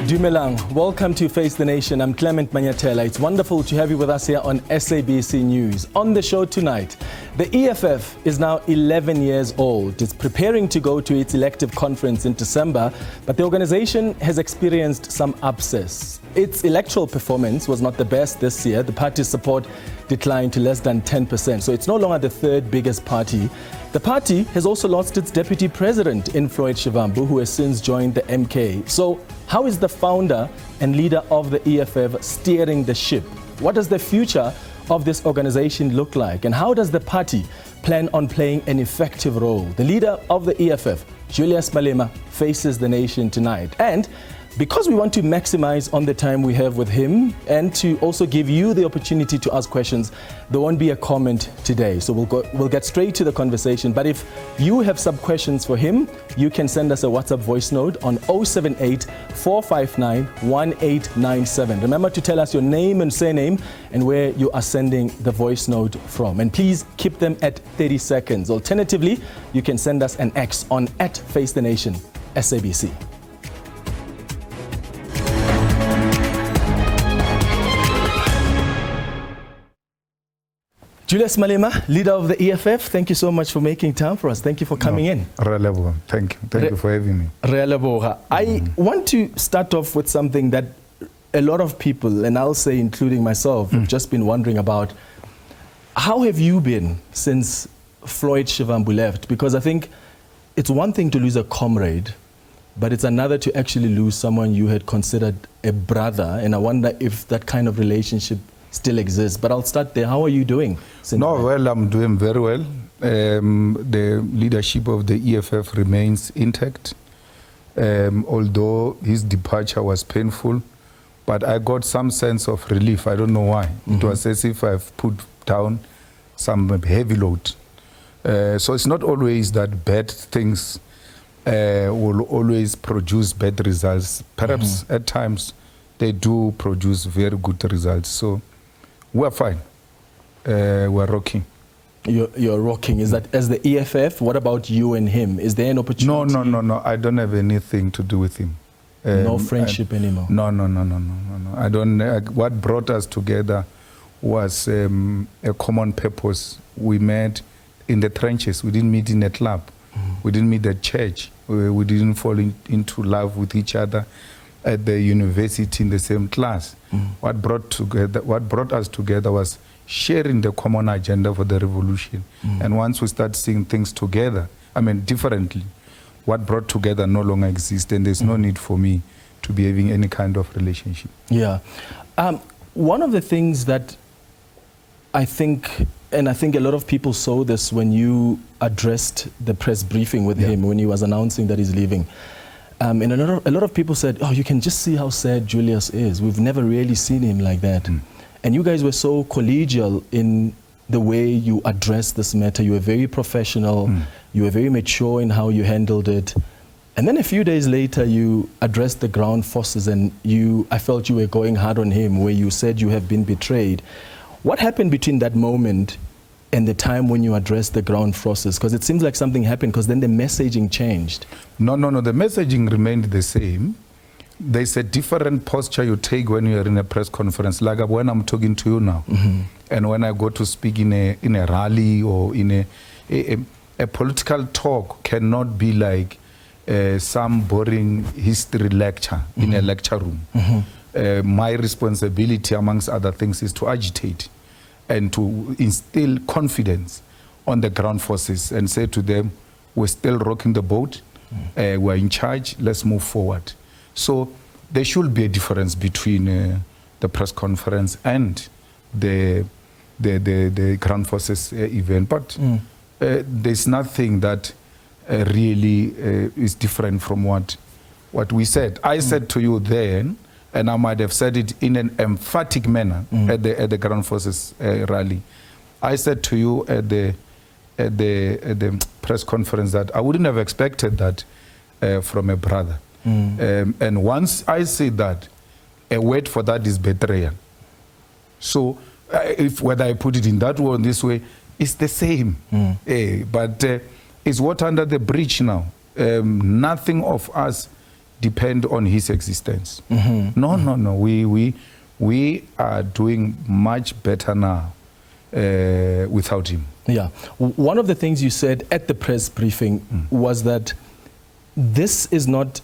Dumelang, welcome to Face the Nation. I'm Clement Manyathela. It's wonderful to have you with us here on SABC News. On the show tonight, the EFF is now 11 years old. It's preparing to go to its elective conference in December, but the organization has experienced some upsets. Its electoral performance was not the best this year. The party's support declined to less than 10%, so it's no longer the third biggest party. The party has also lost its deputy president in Floyd Shivambu, who has since joined the MK. So how is the founder and leader of the EFF steering the ship? What does the future of this organization look like? And how does the party plan on playing an effective role? The leader of the EFF, Julius Malema, faces the nation tonight. And because we want to maximize on the time we have with him and to also give you the opportunity to ask questions, there won't be a comment today. So we'll get straight to the conversation. But if you have some questions for him, you can send us a WhatsApp voice note on 078 459 1897. Remember to tell us your name and surname and where you are sending the voice note from. And please keep them at 30 seconds. Alternatively, you can send us an X on @FaceTheNation SABC. Julius Malema, leader of the EFF, thank you so much for making time for us. Thank you for coming in. Relevant. Thank you. Thank you for having me. Relevant. I want to start off with something that a lot of people, and I'll say including myself, have just been wondering about. How have you been since Floyd Shivambu left? Because I think it's one thing to lose a comrade, but it's another to actually lose someone you had considered a brother. And I wonder if that kind of relationship still exists. But I'll start there. How are you doing? Well, I'm doing very well. The leadership of the EFF remains intact. Although his departure was painful, but I got some sense of relief. I don't know why. It was as if I've put down some heavy load. So it's not always that bad things will always produce bad results. Perhaps at times they do produce very good results. So we're fine. We're rocking. You're rocking. Is that as the EFF? What about you and him? Is there an opportunity? No. I don't have anything to do with him. No friendship anymore? No. I don't. What brought us together was a common purpose. We met in the trenches. We didn't meet in a club. We didn't meet at church. We didn't fall into love with each other at the university in the same class. What brought us together was sharing the common agenda for the revolution. And once we start seeing things together, differently, what brought together no longer exists, and there's no need for me to be having any kind of relationship. Yeah. One of the things that I think a lot of people saw this when you addressed the press briefing with him when he was announcing that he's leaving. And a lot of people said, oh, you can just see how sad Julius is. We've never really seen him like that. And you guys were so collegial in the way you addressed this matter. You were very professional. You were very mature in how you handled it. And then a few days later, you addressed the ground forces, and I felt you were going hard on him, where you said you have been betrayed. What happened between that moment and the time when you addressed the ground forces? Because it seems like something happened, because then the messaging changed. No. The messaging remained the same. There's a different posture you take when you're in a press conference, like when I'm talking to you now. And when I go to speak in a rally or in a political talk cannot be like some boring history lecture in a lecture room. My responsibility, amongst other things, is to agitate and to instill confidence on the ground forces and say to them, we're still rocking the boat, we're in charge, let's move forward. So there should be a difference between the press conference and the ground forces event. But there's nothing that really is different from what we said. I said to you then, and I might have said it in an emphatic manner at the ground forces rally. I said to you at the press conference that I wouldn't have expected that from a brother. And once I say that, a word for that is betrayal. So if whether I put it in that way or this way, it's the same. But it's water under the bridge now. Nothing of us depend on his existence. No. We are doing much better now without him. Yeah. One of the things you said at the press briefing was that this is not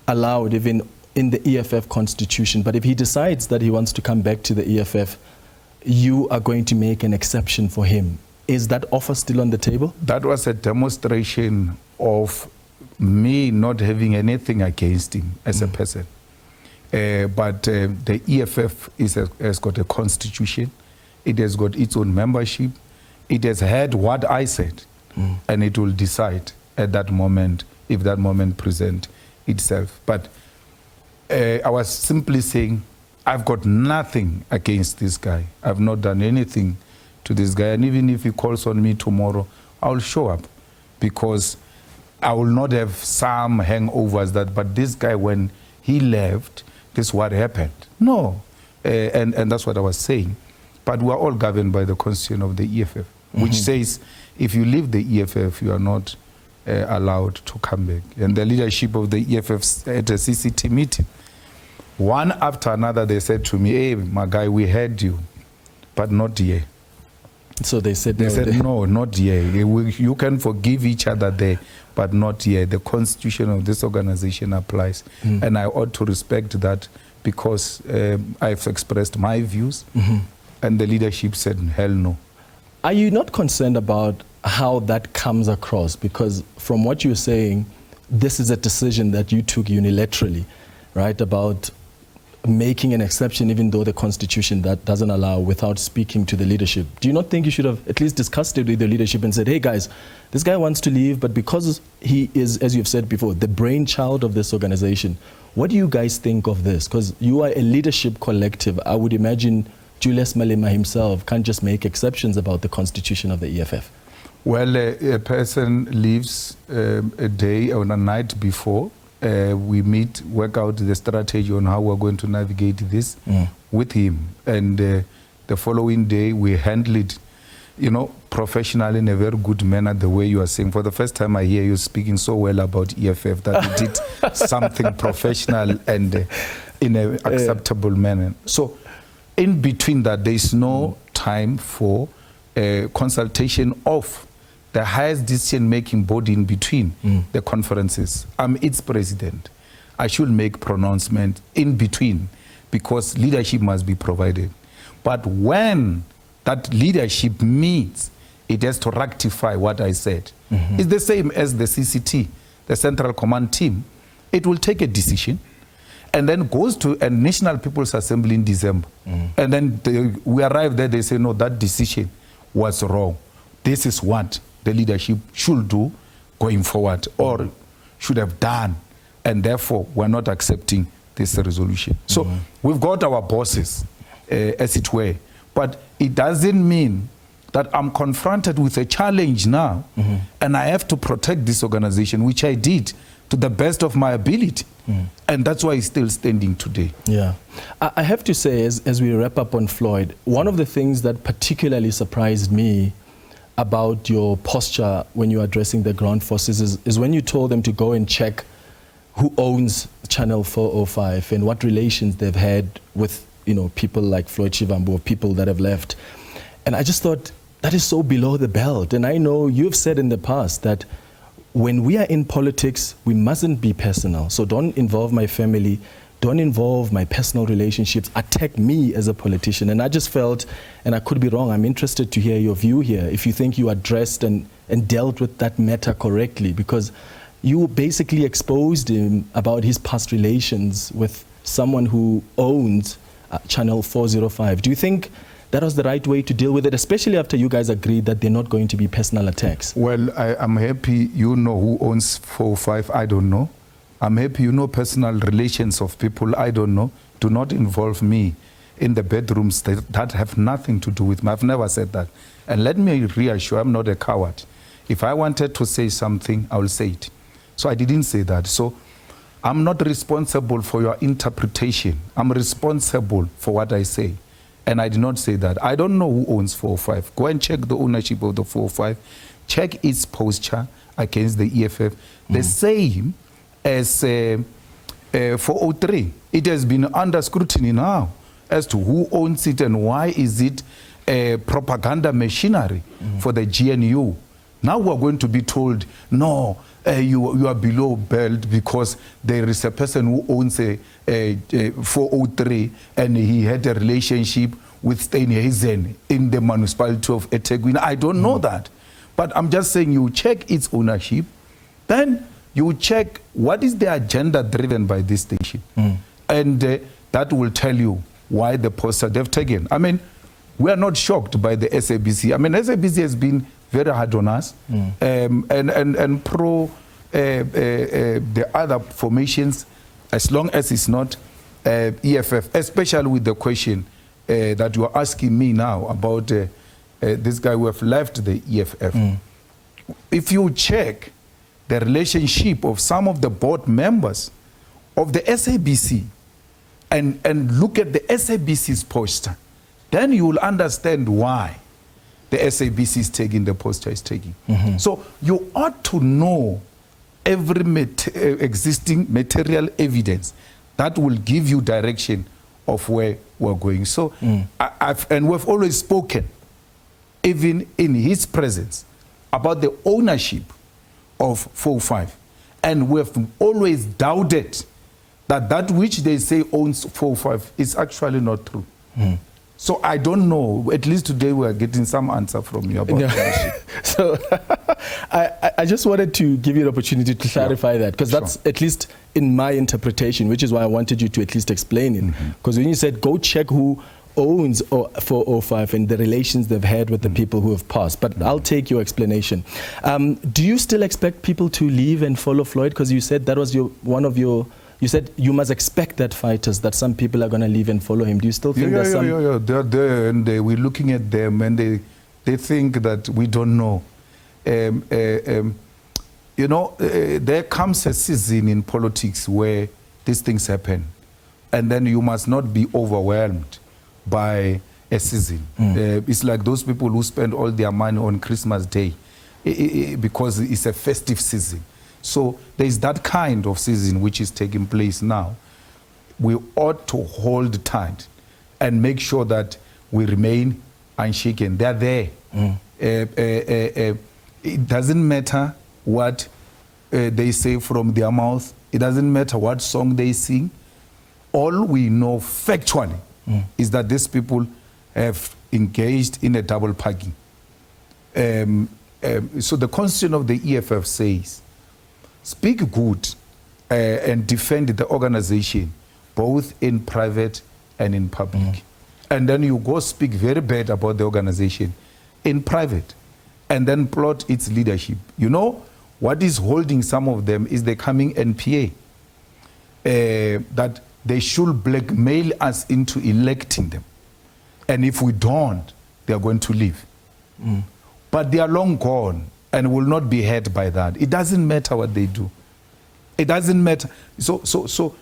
allowed even in the EFF constitution, but if he decides that he wants to come back to the EFF, you are going to make an exception for him. Is that offer still on the table? That was a demonstration of me not having anything against him as a person. But the EFF has got a constitution. It has got its own membership. It has heard what I said, and it will decide at that moment if that moment presents itself. But I was simply saying, I've got nothing against this guy. I've not done anything to this guy. And even if he calls on me tomorrow, I'll show up, because I will not have some hangovers but this guy, when he left, this is what happened. No. And that's what I was saying. But we are all governed by the constitution of the EFF, which says if you leave the EFF, you are not allowed to come back. And the leadership of the EFF at a CCT meeting, one after another, they said to me, hey, my guy, we heard you, but not here. So they said no, not here. You can forgive each other there, but not here. The constitution of this organization applies. And I ought to respect that, because I've expressed my views, and the leadership said, hell no. Are you not concerned about how that comes across? Because from what you're saying, this is a decision that you took unilaterally, right, about making an exception even though the constitution that doesn't allow, without speaking to the leadership. Do you not think you should have at least discussed it with the leadership and said, hey guys, this guy wants to leave, but because he is, as you've said before, the brainchild of this organization, what do you guys think of this? Because you are a leadership collective. I would imagine Julius Malema himself can't just make exceptions about the constitution of the EFF. Well, a person leaves a day or a night before. We meet, work out the strategy on how we're going to navigate this with him. And the following day, we handle it, professionally, in a very good manner, the way you are saying. For the first time, I hear you speaking so well about EFF that you did something professional and in an acceptable manner. So in between that, there is no time for consultation of the highest decision-making body in between the conferences. I'm its president. I should make pronouncement in between, because leadership must be provided. But when that leadership meets, it has to rectify what I said. It's the same as the CCT, the Central Command Team. It will take a decision and then goes to a National People's Assembly in December. And then we arrive there, they say, no, that decision was wrong. This is what the leadership should do going forward, or should have done, and therefore we're not accepting this resolution. So we've got our bosses, as it were, but it doesn't mean that I'm confronted with a challenge now, and I have to protect this organization, which I did to the best of my ability. And that's why it's still standing today. Yeah. I have to say, as we wrap up on Floyd, one of the things that particularly surprised me about your posture when you're addressing the ground forces is when you told them to go and check who owns Channel 405 and what relations they've had with people like Floyd Shivambu, or people that have left. And I just thought, that is so below the belt. And I know you've said in the past that when we are in politics, we mustn't be personal. So don't involve my family, don't involve my personal relationships, attack me as a politician. And I just felt, and I could be wrong, I'm interested to hear your view here, if you think you addressed and dealt with that matter correctly, because you basically exposed him about his past relations with someone who owns Channel 405. Do you think that was the right way to deal with it, especially after you guys agreed that they're not going to be personal attacks? Well, I'm happy you know who owns 405. I don't know. I'm happy you know personal relations of people. I don't know. Do not involve me in the bedrooms that have nothing to do with me. I've never said that. And let me reassure, I'm not a coward. If I wanted to say something, I will say it. So I didn't say that. So I'm not responsible for your interpretation. I'm responsible for what I say. And I did not say that. I don't know who owns 405. Go and check the ownership of the 405. Check its posture against the EFF. The same as 403. It has been under scrutiny now as to who owns it and why is it a propaganda machinery for the GNU. Now we're going to be told, no, you are below belt because there is a person who owns a 403 and he had a relationship with Steinhazen in the municipality of eThekwini. I don't know that. But I'm just saying you check its ownership, then you check what is the agenda driven by this station. And that will tell you why the poster they've taken. I mean, we are not shocked by the SABC. I mean, SABC has been very hard on us and pro the other formations, as long as it's not EFF, especially with the question that you are asking me now about this guy who have left the EFF. If you check the relationship of some of the board members of the SABC and look at the SABC's poster, then you will understand why the SABC is taking the poster is taking. So you ought to know every existing material evidence that will give you direction of where we're going. So, and we've always spoken, even in his presence, about the ownership of 405. And we've always doubted that that which they say owns 405 is actually not true. So I don't know. At least today we are getting some answer from you about ownership. So I just wanted to give you an opportunity to clarify that, because that's at least in my interpretation, which is why I wanted you to at least explain it. Because when you said go check who owns 405 and the relations they've had with the people who have passed, but I'll take your explanation. Do you still expect people to leave and follow Floyd? Because you said that was you said you must expect that fighters, that some people are going to leave and follow him. Do you still think there's some... Yeah, they're there and we're looking at them and they think that we don't know. You know, there comes a season in politics where these things happen. And then you must not be overwhelmed by a season. It's like those people who spend all their money on Christmas Day because it's a festive season. So there's that kind of season which is taking place now. We ought to hold tight and make sure that we remain unshaken. They're there. It doesn't matter what they say from their mouth. It doesn't matter what song they sing. All we know factually is that these people have engaged in a double parking. So the constitution of the EFF says, speak good and defend the organization, both in private and in public. And then you go speak very bad about the organization in private and then plot its leadership. You know, what is holding some of them is the coming NPA, that they should blackmail us into electing them. And if we don't, they are going to leave. But they are long gone and will not be hurt by that. It doesn't matter what they do. It doesn't matter. So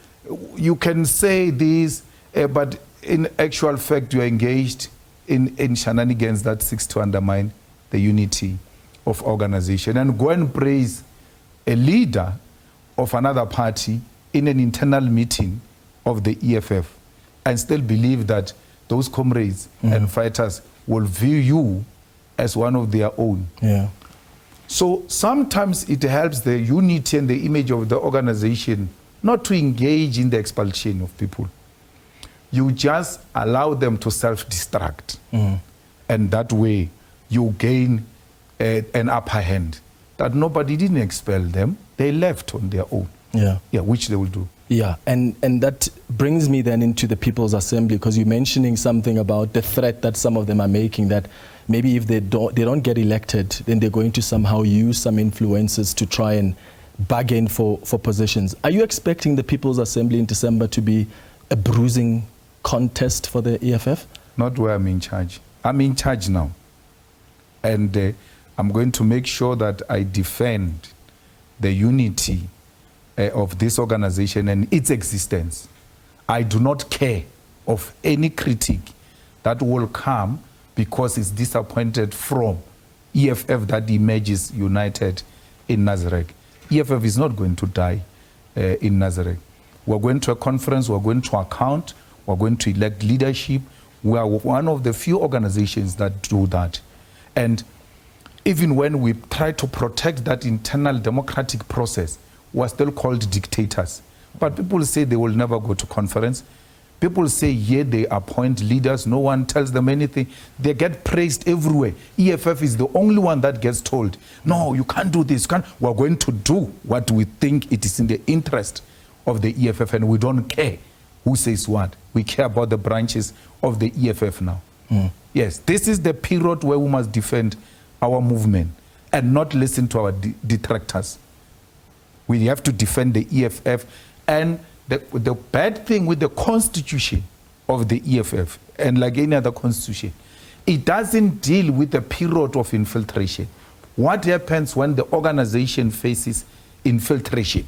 you can say this, but in actual fact, you are engaged in shenanigans that seeks to undermine the unity of organization. And go and praise a leader of another party in an internal meeting of the EFF and still believe that those comrades and fighters will view you as one of their own. So sometimes it helps the unity and the image of the organization not to engage in the expulsion of people. You just allow them to self-destruct. And that way you gain an upper hand. That nobody didn't expel them. They left on their own. Which they will do. And that brings me then into the People's Assembly, because you're mentioning something about the threat that some of them are making, that maybe if they don't get elected, then they're going to somehow use some influences to try and bargain for positions. Are you expecting the People's Assembly in December to be a bruising contest for the EFF? Not where I'm in charge. I'm in charge now. And I'm going to make sure that I defend the unity of this organization and its existence. I do not care of any critique that will come because it's disappointed from EFF that emerges united in Nazareth. EFF is not going to die in Nazareth. We're going to a conference, we're going to account, we're going to elect leadership. We are one of the few organizations that do that. And even when we try to protect that internal democratic process, we're still called dictators. But people say they will never go to conference. People say, yeah, they appoint leaders. No one tells them anything. They get praised everywhere. EFF is the only one that gets told, no, you can't do this. We're going to do what we think it is in the interest of the EFF, and we don't care who says what. We care about the branches of the EFF now. Yes, this is the period where we must defend our movement and not listen to our detractors. We have to defend the EFF. And the bad thing with the constitution of the EFF, and like any other constitution, it doesn't deal with the period of infiltration. What happens when the organization faces infiltration?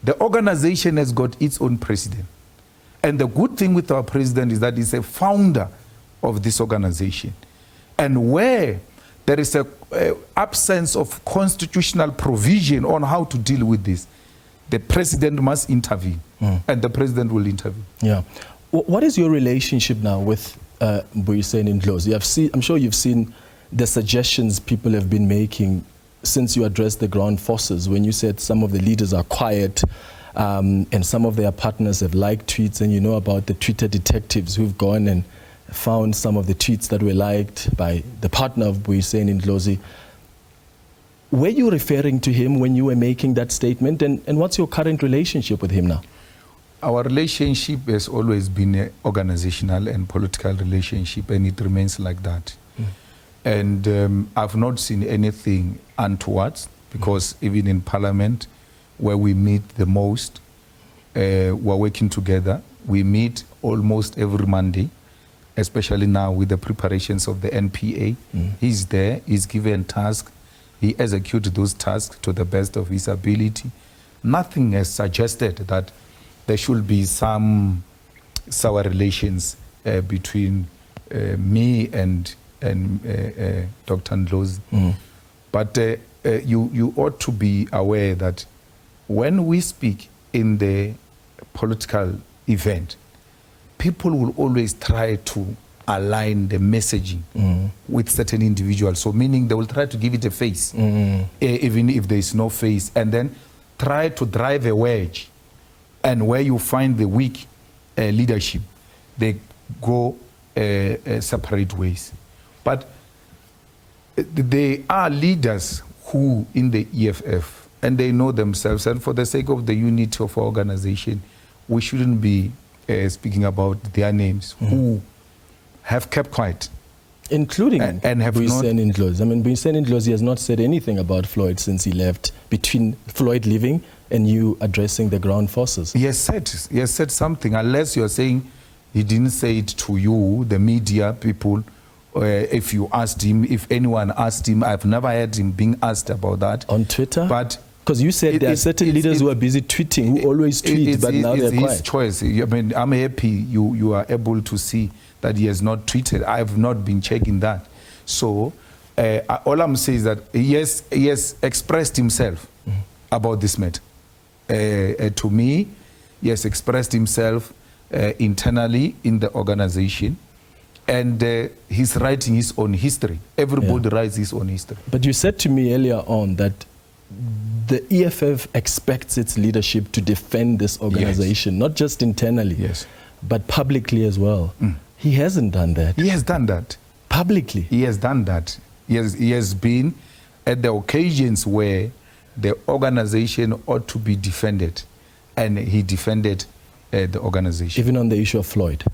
The organization has got its own president. And the good thing with our president is that he's a founder of this organization. And where there is an absence of constitutional provision on how to deal with this, the president must intervene, and the president will intervene. Yeah. What is your relationship now with Mbuyiseni Ndlozi? I'm sure you've seen the suggestions people have been making since you addressed the ground forces, when you said some of the leaders are quiet and some of their partners have liked tweets, and you know about the Twitter detectives who've gone and found some of the tweets that were liked by the partner of Mbuyiseni Ndlozi. Were you referring to him when you were making that statement? And what's your current relationship with him now? Our relationship has always been an organizational and political relationship, and it remains like that. And I've not seen anything untoward, because even in Parliament, where we meet the most, we're working together. We meet almost every Monday, especially now with the preparations of the NPA. He's there, he's given tasks. He executes those tasks to the best of his ability. Nothing has suggested that there should be some sour relations between me and Dr. Ndlozi. But you ought to be aware that when we speak in the political event, people will always try to align the messaging with certain individuals. So meaning they will try to give it a face, even if there is no face, and then try to drive a wedge. And where you find the weak leadership, they go separate ways. But they are leaders who in the EFF, and they know themselves, and for the sake of the unity of our organization, we shouldn't be speaking about their names, who have kept quiet. Including and have Mbuyiseni Ndlozi. I mean, Mbuyiseni Ndlozi has not said anything about Floyd since he left, between Floyd leaving and you addressing the ground forces. He has said something, unless you're saying he didn't say it to you, the media people. If you asked him, if anyone asked him, I've never heard him being asked about that. On Twitter? But because you said there are certain leaders who are busy tweeting, who always tweet, but now they're quiet. It's his choice. I mean, I'm happy you are able to see that he has not tweeted. I've not been checking that. So all I'm saying is that he has expressed himself about this matter. To me, he has expressed himself internally in the organization. And he's writing his own history. Everybody writes his own history. But you said to me earlier on that the EFF expects its leadership to defend this organization, not just internally, but publicly as well. He hasn't done that. He has done that. Publicly? He has done that. He has been at the occasions where the organization ought to be defended, and he defended the organization. Even on the issue of Floyd?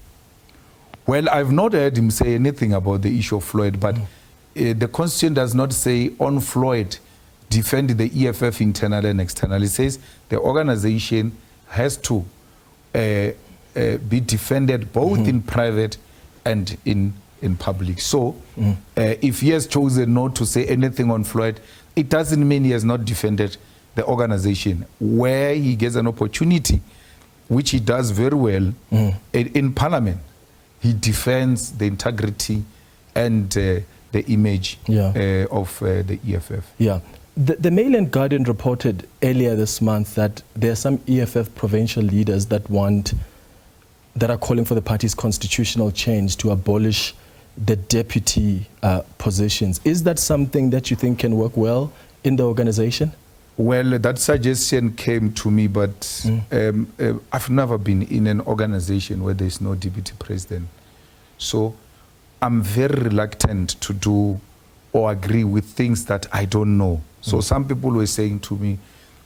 Well, I've not heard him say anything about the issue of Floyd, but the Constitution does not say on Floyd, defend the EFF internally and externally. It says the organization has to be defended both in private and in public. So if he has chosen not to say anything on Floyd, it doesn't mean he has not defended the organization. Where he gets an opportunity, which he does very well in Parliament, he defends the integrity and the image of the EFF. Yeah. The Mail and Guardian reported earlier this month that there are some EFF provincial leaders that are calling for the party's constitutional change to abolish the deputy positions. Is that something that you think can work well in the organization? Well, that suggestion came to me, but I've never been in an organization where there's no deputy president. So I'm very reluctant to do or agree with things that I don't know. So some people were saying to me,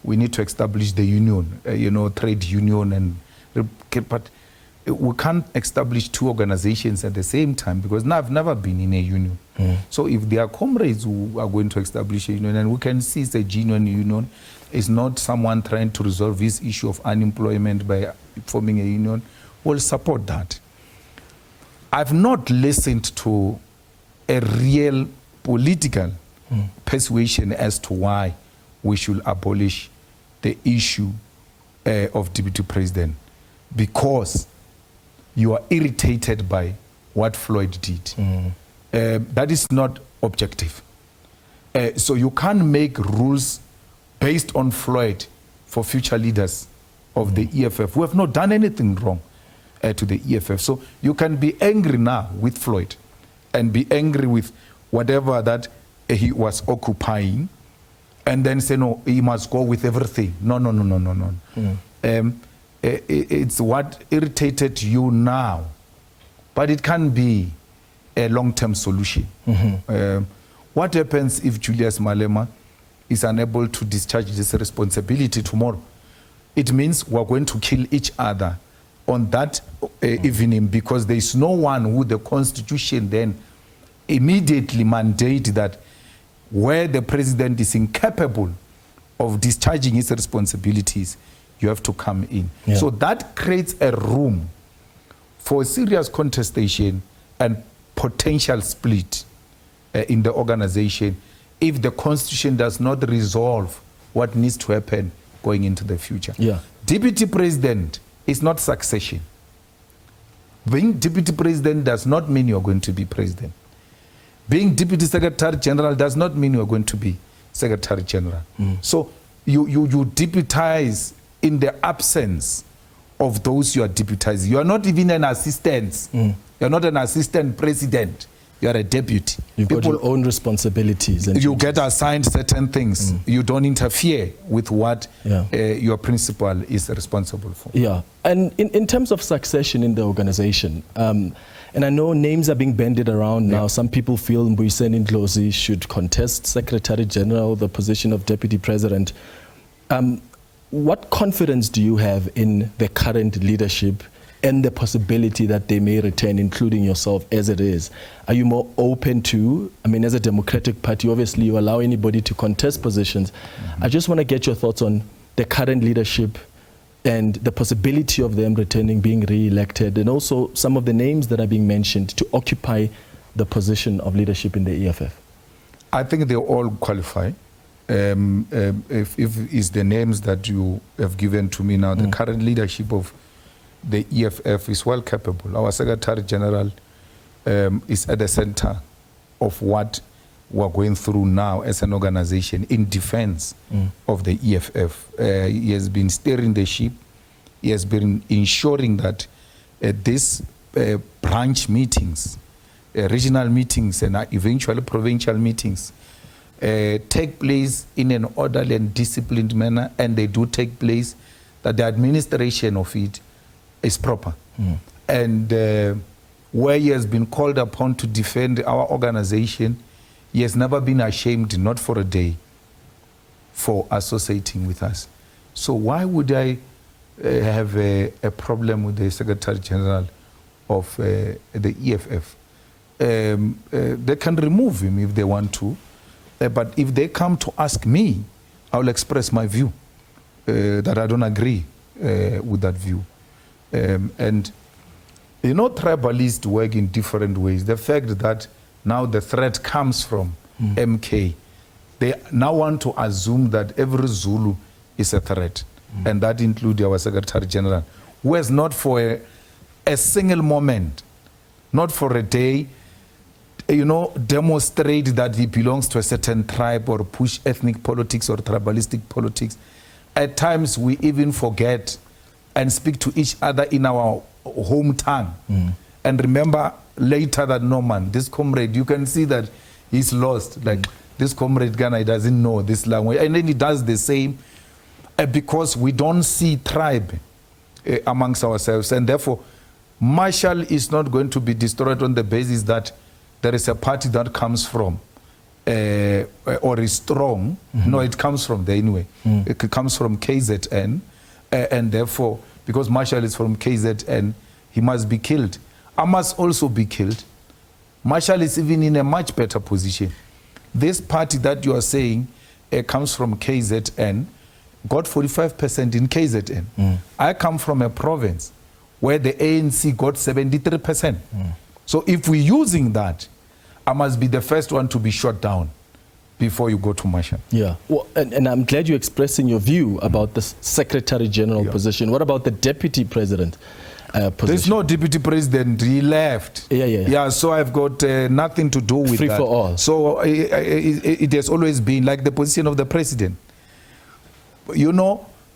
we need to establish the union, trade union, but we can't establish two organizations at the same time because now I've never been in a union. So if there are comrades who are going to establish a union, and we can see it's a genuine union, it's not someone trying to resolve this issue of unemployment by forming a union, we'll support that. I've not listened to a real political persuasion as to why we should abolish the issue of deputy president, because you are irritated by what Floyd did. That is not objective. So you can't make rules based on Floyd for future leaders of the EFF who have not done anything wrong to the EFF. So you can be angry now with Floyd and be angry with whatever that he was occupying, and then say, no, he must go with everything. No. It's what irritated you now, but it can be a long-term solution. What happens if Julius Malema is unable to discharge this responsibility tomorrow? It means we're going to kill each other on that evening, because there is no one who the Constitution then immediately mandate that where the president is incapable of discharging his responsibilities, you have to come in. Yeah. So that creates a room for serious contestation and potential split in the organization if the Constitution does not resolve what needs to happen going into the future. Yeah. Deputy president is not succession. Being deputy president does not mean you're going to be president. Being deputy secretary general does not mean you're going to be secretary general. So you deputize in the absence of those you are deputizing. You are not even an assistant. You're not an assistant president. You are a deputy. You've got your own responsibilities. And you get assigned certain things. You don't interfere with what your principal is responsible for. Yeah. And in terms of succession in the organization, and I know names are being bandied around now. Some people feel Mbuyiseni Ndlozi should contest Secretary General, the position of Deputy President. What confidence do you have in the current leadership and the possibility that they may return, including yourself as it is? Are you more open to, as a democratic party, obviously you allow anybody to contest positions. I just want to get your thoughts on the current leadership and the possibility of them returning, being re-elected, and also some of the names that are being mentioned to occupy the position of leadership in the EFF. I think they all qualify. If it's the names that you have given to me now, the current leadership of the EFF is well capable. Our Secretary General is at the center of what we're going through now as an organization in defense of the EFF. He has been steering the ship. He has been ensuring that these branch meetings, regional meetings, and eventually provincial meetings take place in an orderly and disciplined manner, and they do take place, that the administration of it is proper. And where he has been called upon to defend our organization, he has never been ashamed, not for a day, for associating with us. So why would I have a problem with the Secretary General of the EFF? They can remove him if they want to, but if they come to ask me, I will express my view, that I don't agree with that view. And tribalists work in different ways. The fact that now the threat comes from MK, they now want to assume that every Zulu is a threat, and that includes our Secretary General, who has not for a single moment, not for a day, demonstrate that he belongs to a certain tribe or push ethnic politics or tribalistic politics. At times we even forget and speak to each other in our home tongue. And remember later that, no man, this comrade, you can see that he's lost. Like this comrade Ghana, he doesn't know this language. And then he does the same because we don't see tribe amongst ourselves. And therefore, Marshall is not going to be destroyed on the basis that there is a party that comes from or is strong. No, it comes from there anyway. It comes from KZN. And therefore, because Marshall is from KZN, he must be killed. I must also be killed. Marshall is even in a much better position. This party that you are saying comes from KZN, got 45% in KZN. I come from a province where the ANC got 73%. So if we're using that, I must be the first one to be shot down before you go to Marshall. Yeah, well, and I'm glad you're expressing your view about the Secretary General position. What about the Deputy President position? There's no Deputy President, he left. Yeah, so I've got nothing to do with Free that. for all. So it has always been like the position of the President.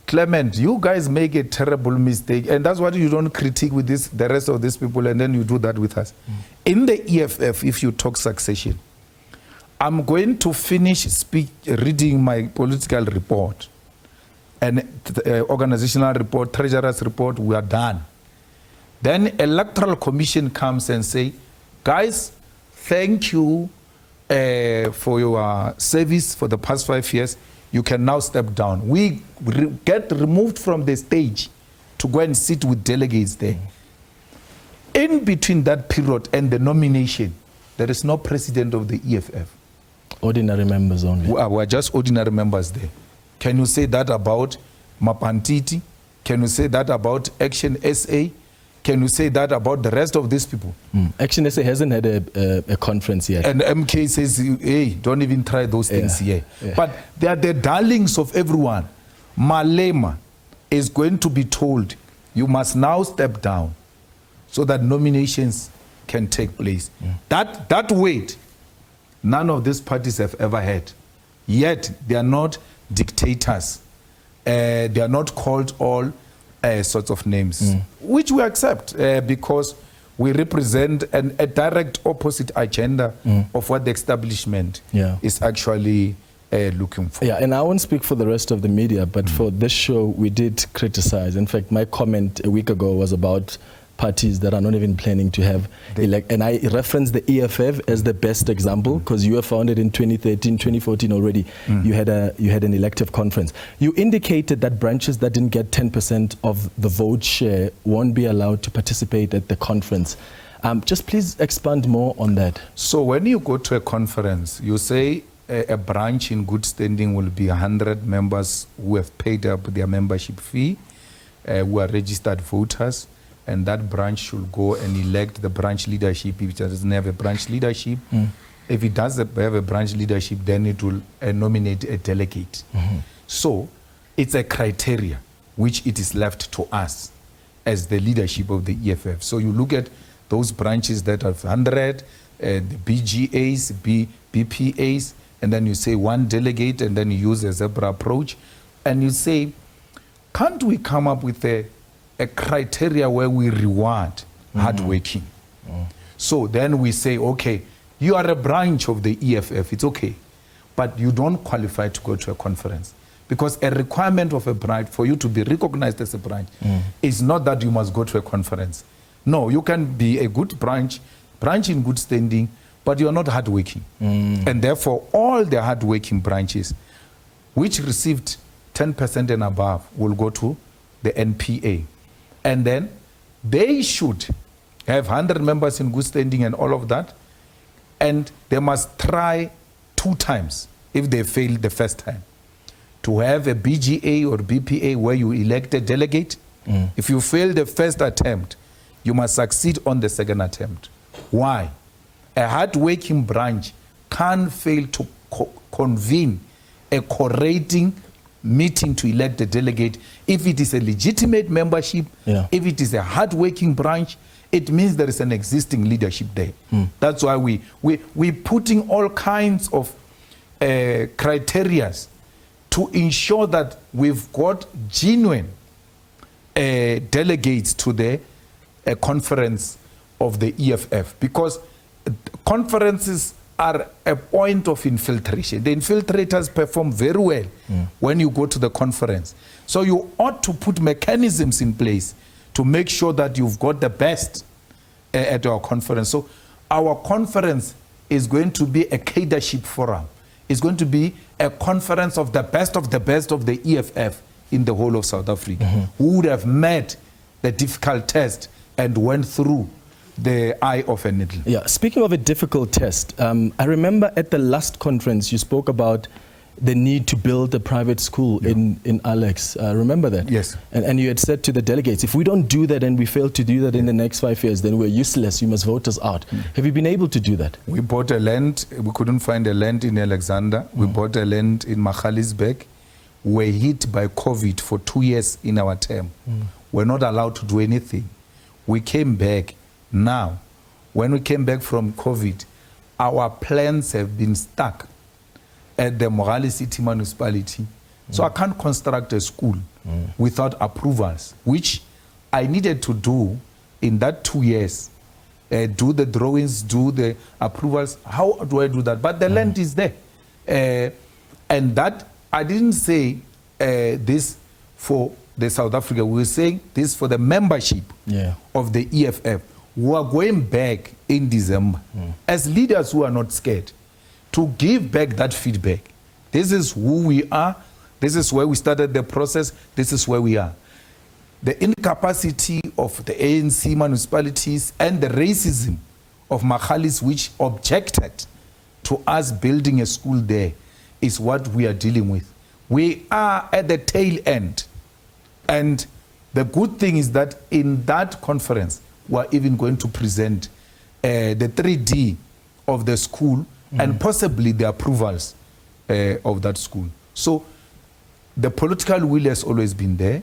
Clement, you guys make a terrible mistake, and that's why you don't critique with the rest of these people, and then you do that with us. In the EFF, if you talk succession, I'm going to finish reading my political report and organizational report, treasurer's report, we are done. Then electoral commission comes and say, guys, thank you for your service for the past 5 years. You can now step down. We get removed from the stage to go and sit with delegates there. In between that period and the nomination, there is no president of the EFF. Ordinary members only. We're just ordinary members there. Can you say that about Mapantiti? Can you say that about Action SA? Can you say that about the rest of these people? Action SA hasn't had a conference yet. And MK says, hey, don't even try those things here. But they are the darlings of everyone. Malema is going to be told, you must now step down so that nominations can take place. That weight, none of these parties have ever had. Yet, they are not dictators. They are not called all sorts of names, which we accept because we represent a direct opposite agenda of what the establishment is actually looking for. Yeah, and I won't speak for the rest of the media, but for this show, we did criticize. In fact, my comment a week ago was about parties that are not even planning to have and I referenced the EFF as the best example because you were founded in 2013, 2014 already. You had an elective conference. You indicated that branches that didn't get 10% of the vote share won't be allowed to participate at the conference. Just please expand more on that. So when you go to a conference, you say a branch in good standing will be 100 members who have paid up their membership fee, who are registered voters, and that branch should go and elect the branch leadership. If it doesn't have a branch leadership, if it does have a branch leadership, then it will nominate a delegate. So it's a criteria which it is left to us as the leadership of the EFF. So you look at those branches that have 100, the BGAs, BPAs, and then you say one delegate, and then you use a zebra approach, and you say, can't we come up with a criteria where we reward hard working? So then we say, okay, you are a branch of the EFF, it's okay, but you don't qualify to go to a conference. Because a requirement of a branch for you to be recognized as a branch is not that you must go to a conference. No, you can be a good branch in good standing, but you are not hardworking. And therefore, all the hardworking branches which received 10% and above will go to the NPA. And then they should have 100 members in good standing and all of that. And they must try 2 times if they fail the first time. To have a BGA or BPA where you elect a delegate, if you fail the first attempt, you must succeed on the second attempt. Why? A hard-working branch can't fail to convene a collating meeting to elect a delegate, if it is a legitimate membership, if it is a hard-working branch, it means there is an existing leadership there. That's why we're putting all kinds of criteria to ensure that we've got genuine delegates to the conference of the EFF, because conferences are a point of infiltration. The infiltrators perform very well when you go to the conference. So you ought to put mechanisms in place to make sure that you've got the best at our conference. So our conference is going to be a leadership forum. It's going to be a conference of the best of the EFF in the whole of South Africa, who would have met the difficult test and went through the eye of a needle. Yeah, speaking of a difficult test, I remember at the last conference you spoke about the need to build a private school in Alex. Remember that? Yes. And you had said to the delegates, if we don't do that and we fail to do that in the next 5 years, then we're useless. You must vote us out. Have you been able to do that? We bought a land. We couldn't find a land in Alexander. We bought a land in Magaliesberg. We were hit by COVID for 2 years in our term. We're not allowed to do anything. We came back. Now, when we came back from COVID, our plans have been stuck at the Mogale City Municipality. So I can't construct a school without approvals, which I needed to do in that 2 years. Do the drawings, do the approvals. How do I do that? But the land is there. And that, I didn't say this for the South Africa. We were saying this for the membership of the EFF. We are going back in December as leaders who are not scared to give back that feedback. This is who we are. This is where we started the process. This is where we are. The incapacity of the ANC municipalities and the racism of Magalies, which objected to us building a school there, is what we are dealing with. We are at the tail end. And the good thing is that in that conference, we're even going to present the 3D of the school and possibly the approvals of that school. So the political will has always been there.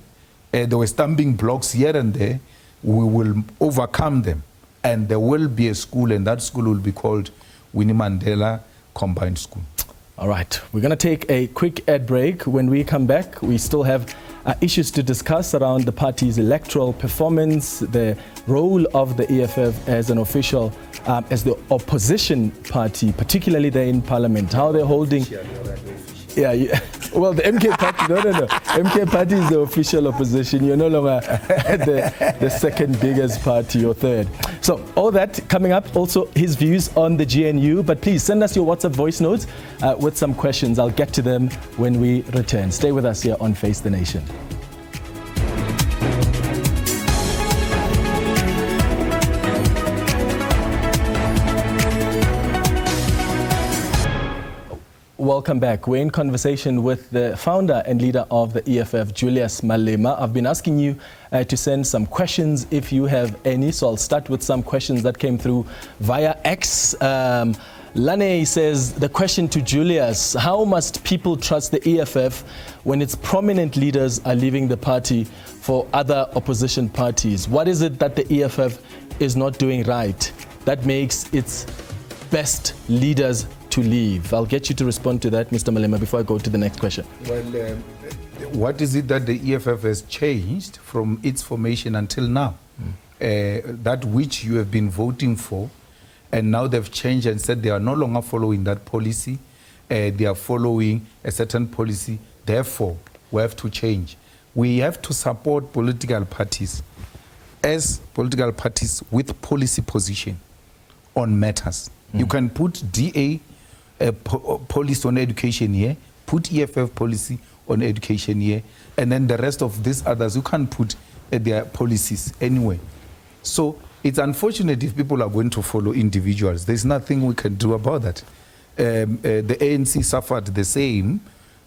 There were stumbling blocks here and there. We will overcome them. And there will be a school, and that school will be called Winnie Mandela Combined School. All right, we're going to take a quick ad break. When we come back, we still have issues to discuss around the party's electoral performance, the role of the EFF as an official, as the opposition party, particularly there in Parliament, how they're holding... Well, the MK party, no. MK party is the official opposition. You're no longer the second biggest party or third. So all that coming up. Also his views on the GNU. But please send us your WhatsApp voice notes with some questions. I'll get to them when we return. Stay with us here on Face the Nation. Welcome back. We're in conversation with the founder and leader of the EFF, Julius Malema. I've been asking you to send some questions if you have any. So I'll start with some questions that came through via X. Lane says, the question to Julius, how must people trust the EFF when its prominent leaders are leaving the party for other opposition parties? What is it that the EFF is not doing right that makes its best leaders to leave? I'll get you to respond to that, Mr. Malema, before I go to the next question. Well, what is it that the EFF has changed from its formation until now? That which you have been voting for, and now they've changed and said they are no longer following that policy. They are following a certain policy. Therefore, we have to change. We have to support political parties as political parties with policy position on matters. You can put DA policy on education here, put EFF policy on education here, and then the rest of these others, you can't put their policies anyway. So it's unfortunate if people are going to follow individuals. There's nothing we can do about that. The ANC suffered the same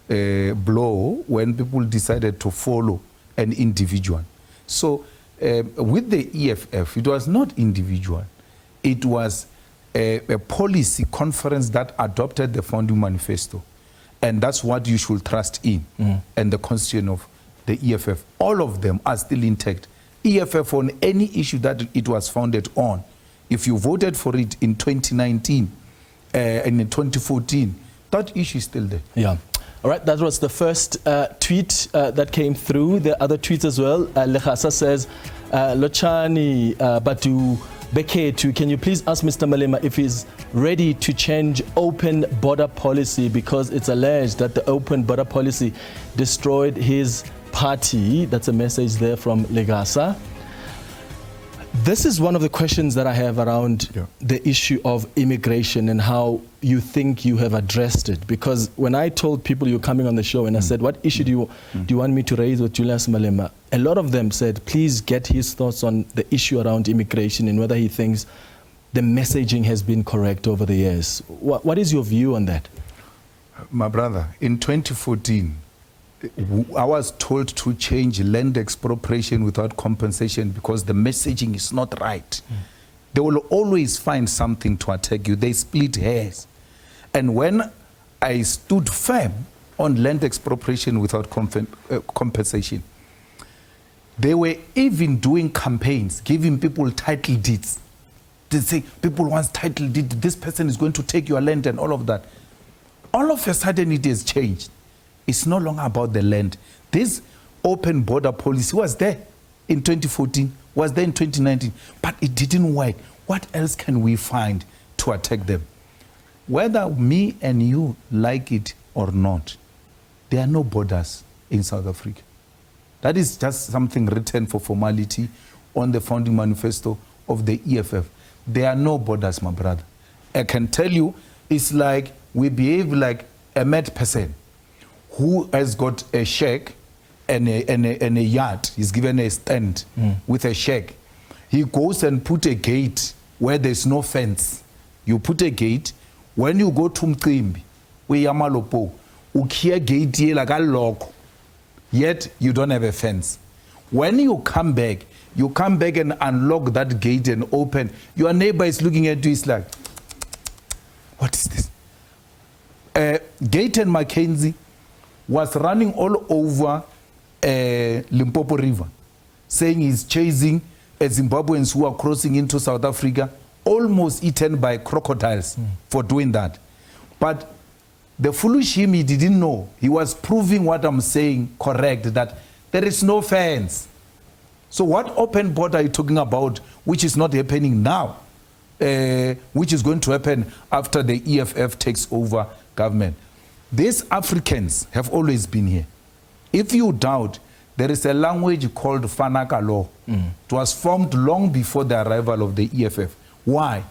blow when people decided to follow an individual. So with the EFF, it was not individual. It was a policy conference that adopted the founding manifesto. And that's what you should trust in. And the constitution of the EFF, all of them are still intact. EFF on any issue that it was founded on, if you voted for it in 2019 and in 2014, that issue is still there. Yeah. All right, that was the first tweet that came through. There are other tweets as well. Lehasa says, Lochani Batu Beketu, can you please ask Mr. Malema if he's ready to change open border policy, because it's alleged that the open border policy destroyed his party. That's a message there from Legasa. This is one of the questions that I have around the issue of immigration and how you think you have addressed it. Because when I told people you're coming on the show and I said, what issue do you want me to raise with Julius Malema? A lot of them said, please get his thoughts on the issue around immigration and whether he thinks the messaging has been correct over the years. What is your view on that? My brother, in 2014, I was told to change land expropriation without compensation because the messaging is not right. They will always find something to attack you. They split hairs. And when I stood firm on land expropriation without compensation, they were even doing campaigns, giving people title deeds. They say, people want title deed, this person is going to take your land and all of that. All of a sudden it has changed. It's no longer about the land. This open border policy was there in 2014, was there in 2019, but it didn't work. What else can we find to attack them? Whether me and you like it or not, there are no borders in South Africa. That is just something written for formality on the founding manifesto of the EFF. There are no borders, my brother. I can tell you, it's like we behave like a mad person who has got a shack and a yard. He's given a stand with a shack. He goes and put a gate where there's no fence. You put a gate. When you go to Mqimbi, we Yamalopo, ukia gate here like a lock. Yet you don't have a fence. When you come back and unlock that gate and open. Your neighbor is looking at you. It's like, what is this? Gayton Mackenzie was running all over Limpopo River, saying he's chasing Zimbabweans who are crossing into South Africa, almost eaten by crocodiles for doing that. But the foolish him, he didn't know. He was proving what I'm saying correct, that there is no fence. So what open border are you talking about, which is not happening now, which is going to happen after the EFF takes over government? These Africans have always been here. If you doubt, there is a language called Fanaka law. It was formed long before the arrival of the EFF. Why?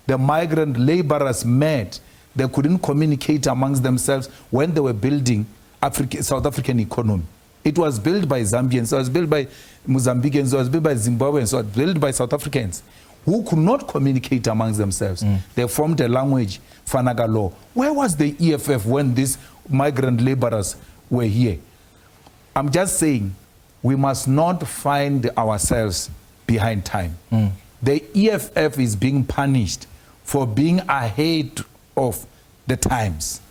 The migrant laborers met. They couldn't communicate amongst themselves when they were building South African economy. It was built by Zambians, it was built by Mozambicans, it was built by Zimbabweans, it was built by South Africans who could not communicate amongst themselves. They formed a language, Fanaga law. Where was the EFF when these migrant laborers were here? I'm just saying, we must not find ourselves behind time. The EFF is being punished for being ahead of the times.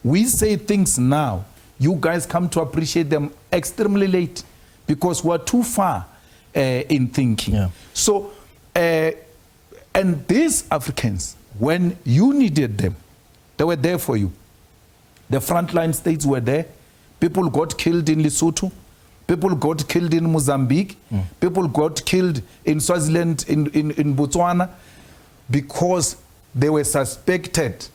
We say things now, you guys come to appreciate them extremely late because we're too far in thinking. So, and these Africans, when you needed them, they were there for you. The frontline states were there. People got killed in Lesotho. People got killed in Mozambique. People got killed in Swaziland, in Botswana, because they were suspected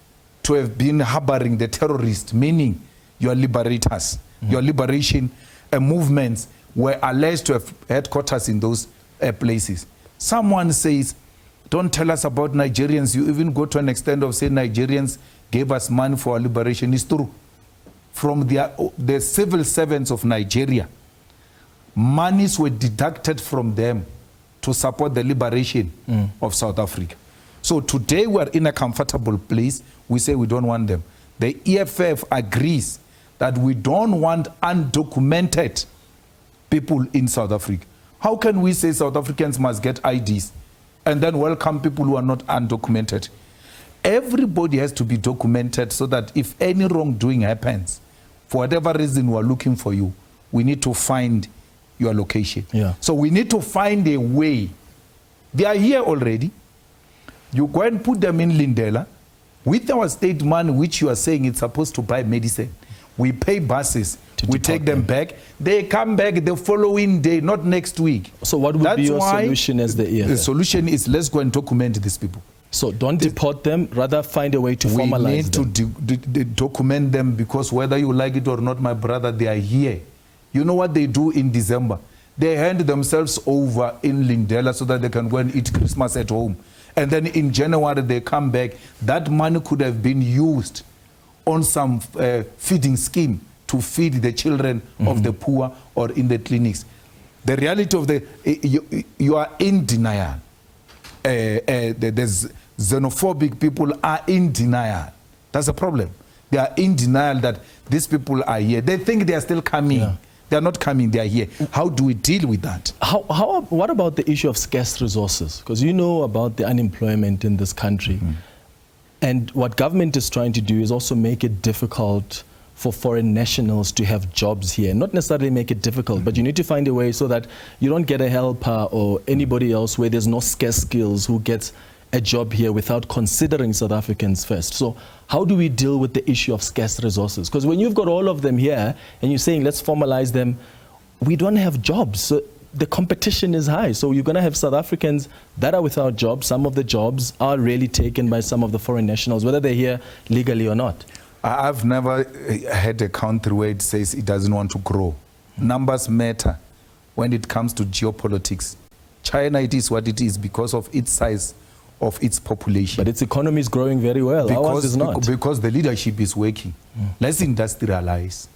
to have been harboring the terrorists, meaning your liberators, your liberation movements were alleged to have headquarters in those places. Someone says, don't tell us about Nigerians. You even go to an extent of saying Nigerians gave us money for our liberation. It's true. From the civil servants of Nigeria, monies were deducted from them to support the liberation of South Africa. So today we are in a comfortable place. We say we don't want them. The EFF agrees that we don't want undocumented people in South Africa. How can we say South Africans must get IDs and then welcome people who are not undocumented? everybody has to be documented so that if any wrongdoing happens, for whatever reason we are looking for you, we need to find your location. Yeah. So we need to find a way. They are here already. You go and put them in Lindela with our state money, which you are saying it's supposed to buy medicine. We pay buses. We take them back. They come back the following day, not next week. So what would be your solution as the EFF? The solution is let's go and document these people. So don't deport them, rather find a way to formalize them. We need to document them, because whether you like it or not, my brother, they are here. You know what they do in December? They hand themselves over in Lindela so that they can go and eat Christmas at home. And then in January they come back. That money could have been used on some feeding scheme to feed the children of the poor or in the clinics. The reality of you are in denial. There's xenophobic people are in denial. That's a problem. They are in denial that these people are here. They think they are still coming. Yeah. They are not coming, they are here. How do we deal with that? What about the issue of scarce resources? Because you know about the unemployment in this country. And what government is trying to do is also make it difficult for foreign nationals to have jobs here. Not necessarily make it difficult, but you need to find a way so that you don't get a helper or anybody else where there's no scarce skills who gets a job here without considering South Africans first. So how do we deal with the issue of scarce resources? Because when you've got all of them here and you're saying let's formalize them, we don't have jobs. So the competition is high. So you're going to have South Africans that are without jobs. Some of the jobs are really taken by some of the foreign nationals, whether they're here legally or not. I've never had a country where it says it doesn't want to grow. Numbers matter when it comes to geopolitics. China, it is what it is because of its size of its population. But its economy is growing very well. Ours is not. Because the leadership is working. Let's industrialize.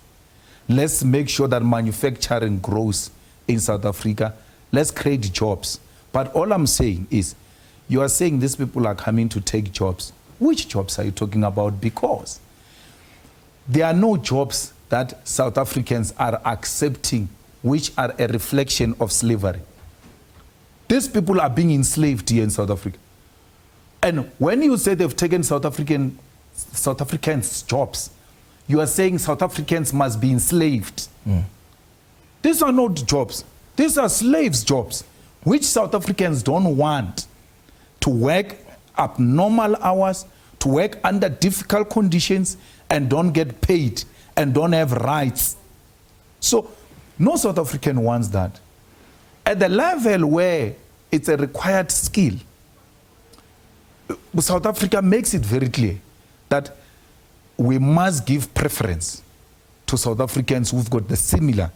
Let's make sure that manufacturing grows in South Africa. Let's create jobs. But all I'm saying is, you are saying these people are coming to take jobs. Which jobs are you talking about? Because there are no jobs that South Africans are accepting which are a reflection of slavery. These people are being enslaved here in South Africa. And when you say they've taken South Africans' jobs, you are saying South Africans must be enslaved. These are not jobs. These are slaves' jobs, which South Africans don't want to work abnormal hours, to work under difficult conditions, and don't get paid and don't have rights. So no South African wants that. At the level where it's a required skill, South Africa makes it very clear that we must give preference to South Africans who've got the similar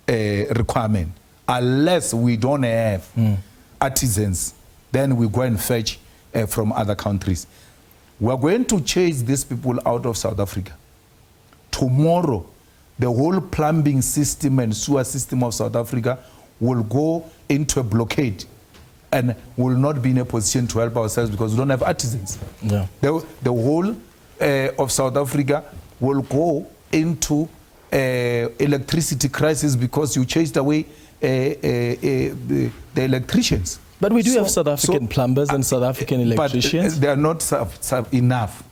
requirement. Unless we don't have artisans, then we go and fetch from other countries. We're going to chase these people out of South Africa. Tomorrow, the whole plumbing system and sewer system of South Africa will go into a blockade and will not be in a position to help ourselves because we don't have artisans. Yeah. The whole of South Africa will go into electricity crisis because you chased away the electricians. But we do have South African plumbers and South African electricians. But they are not enough.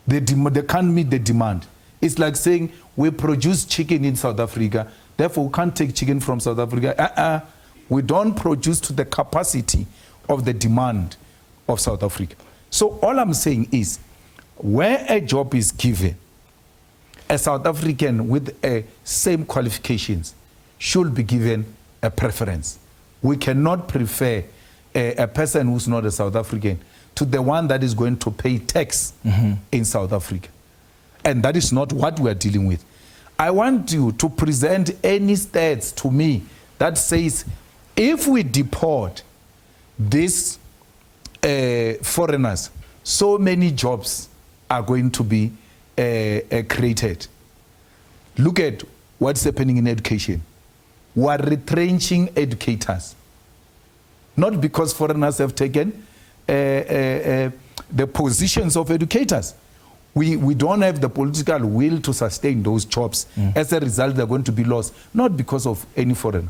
They can't meet the demand. It's like saying we produce chicken in South Africa, therefore we can't take chicken from South Africa. We don't produce to the capacity of the demand of South Africa. So all I'm saying is, where a job is given, a South African with same qualifications should be given a preference. We cannot prefer a person who's not a South African to the one that is going to pay tax in South Africa. And that is not what we are dealing with. I want you to present any stats to me that says if we deport these foreigners, so many jobs are going to be created. Look at what's happening in education. We are retrenching educators. Not because foreigners have taken the positions of educators. We don't have the political will to sustain those jobs. As a result, they're going to be lost. Not because of any foreigner.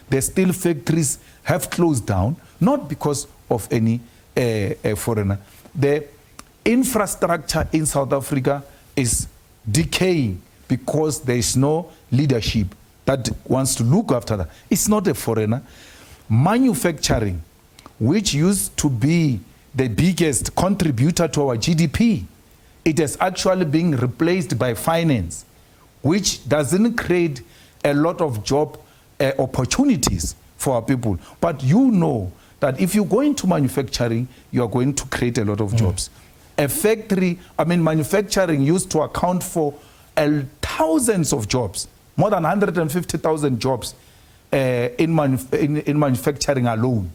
The steel factories have closed down, not because of any foreigner. The Infrastructure in South Africa is decaying because there is no leadership that wants to look after that. It's not a foreigner. Manufacturing, which used to be the biggest contributor to our GDP, it has actually been replaced by finance, which doesn't create a lot of job opportunities for our people. But you know that if you go into manufacturing, you are going to create a lot of jobs. A factory, manufacturing used to account for thousands of jobs, more than 150,000 jobs in manufacturing alone.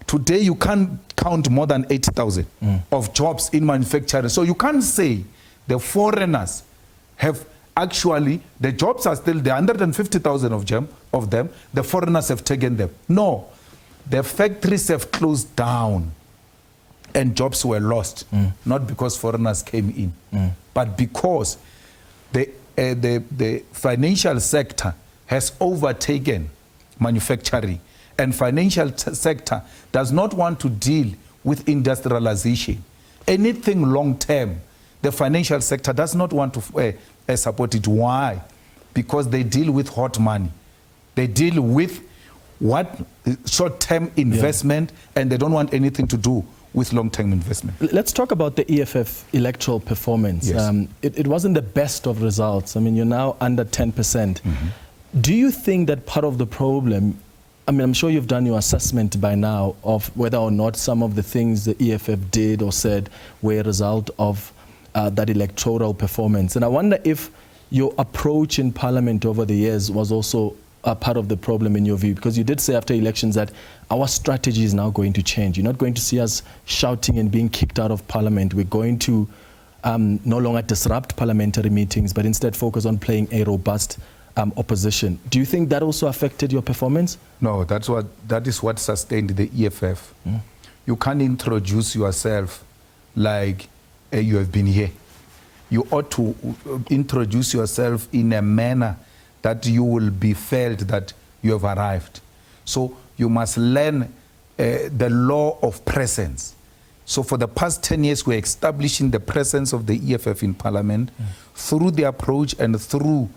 Today, you can't count more than 80,000 of jobs in manufacturing. So you can't say the foreigners have actually, the jobs are still there, 150,000 of them, the foreigners have taken them. No, the factories have closed down and jobs were lost, not because foreigners came in, but because the financial sector has overtaken manufacturing, and financial sector does not want to deal with industrialization. Anything long term, the financial sector does not want to support it. Why? Because they deal with hot money. They deal with short-term investment, and they don't want anything to do with long-term investment. Let's talk about the EFF electoral performance. Yes. It wasn't the best of results. You're now under 10%. Do you think that part of the problem, I'm sure you've done your assessment by now of whether or not some of the things the EFF did or said were a result of that electoral performance. And I wonder if your approach in Parliament over the years was also a part of the problem in your view, because you did say after elections that our strategy is now going to change. You're not going to see us shouting and being kicked out of Parliament. We're going to no longer disrupt parliamentary meetings, but instead focus on playing a robust opposition. Do you think that also affected your performance? No, that is what sustained the EFF. You can't introduce yourself like you have been here. You ought to introduce yourself in a manner that you will be felt that you have arrived. So you must learn the law of presence. So for the past 10 years, we're establishing the presence of the EFF in Parliament through the approach and through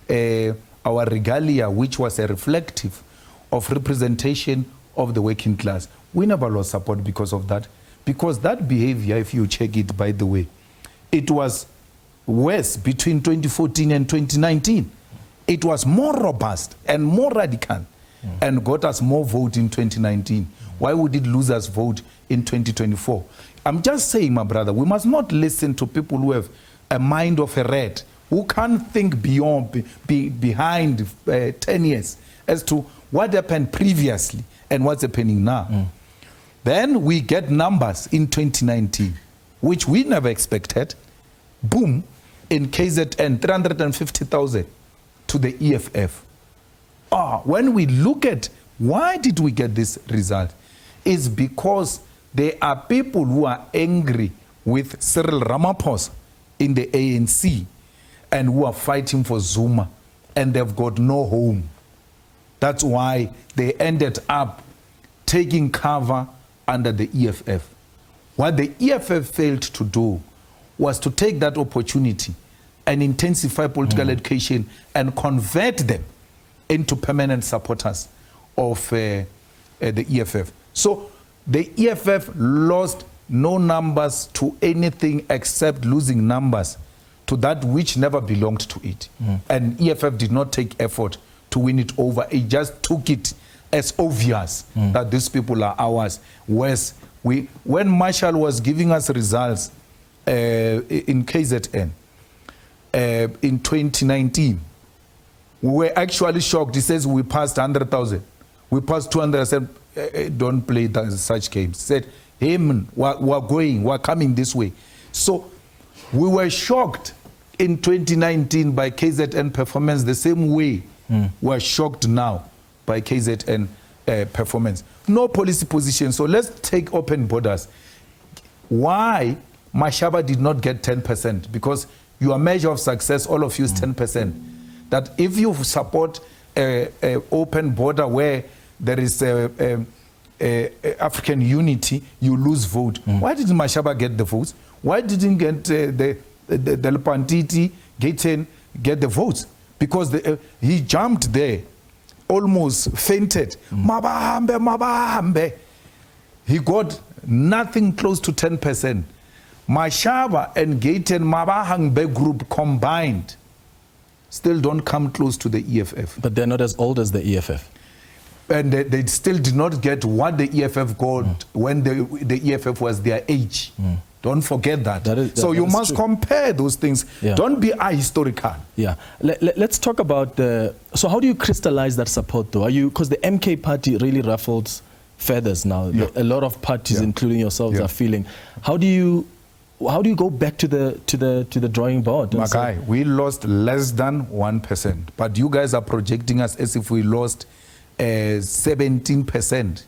our regalia, which was a reflective of representation of the working class. We never lost support because of that. Because that behavior, if you check it, by the way, it was worse between 2014 and 2019. It was more robust and more radical and got us more vote in 2019. Why would it lose us vote in 2024? I'm just saying, my brother, we must not listen to people who have a mind of a rat, who can't think behind 10 years as to what happened previously and what's happening now. Then we get numbers in 2019, which we never expected. Boom, in KZN, 350,000 to the EFF. When we look at why did we get this result, it's because there are people who are angry with Cyril Ramaphosa in the ANC and who are fighting for Zuma, and they've got no home. That's why they ended up taking cover under the EFF. What the EFF failed to do was to take that opportunity and intensify political education and convert them into permanent supporters of the EFF. So the EFF lost no numbers to anything except losing numbers to that which never belonged to it. And EFF did not take effort to win it over. It just took it as obvious that these people are ours. Whereas when Marshall was giving us results in KZN in 2019, we were actually shocked. He says we passed 100,000. We passed 200. I said, don't play such games. He said, hey, man, we're coming this way. So we were shocked in 2019 by KZN performance the same way we're shocked now by KZN performance. No policy position. So let's take open borders. Why Mashaba did not get 10%? Because your measure of success, all of you, is 10%. That if you support an open border where there is African unity, you lose vote. Why didn't Mashaba get the votes? Why didn't get the Lepantiti get the votes? Because he jumped there, almost fainted. Mabahambe, mabahambe. He got nothing close to 10%. Mashaba and Gaten Mabahangbe group combined still don't come close to the EFF. But they're not as old as the EFF. And they still did not get what the EFF got when the EFF was their age. Don't forget that. So you must compare those things. Yeah. Don't be ahistorical. Yeah. Let's talk about so how do you crystallize that support though? Because the MK party really ruffles feathers now. Yeah. A lot of parties, including yourselves, are feeling. How do you go back to the drawing board? Makai, we lost less than 1%, but you guys are projecting us as if we lost 17%.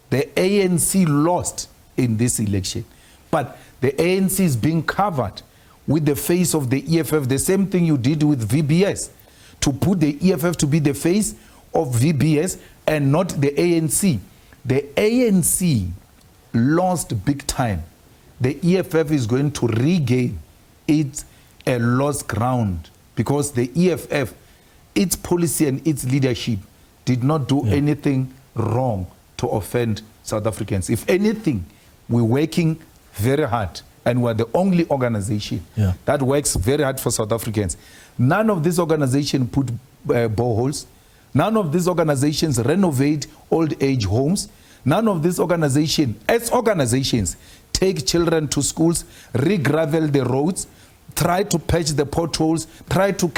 The ANC lost in this election, but the ANC is being covered with the face of the EFF, the same thing you did with VBS, to put the EFF to be the face of VBS and not the ANC. The ANC lost big time. The EFF is going to regain its lost ground because the EFF, its policy and its leadership did not do anything wrong to offend South Africans. If anything, we're working very hard and we're the only organization that works very hard for South Africans. None of these organizations put boreholes. None of these organizations renovate old age homes. None of these organizations, as organizations, take children to schools, re-gravel the roads, try to patch the potholes, try to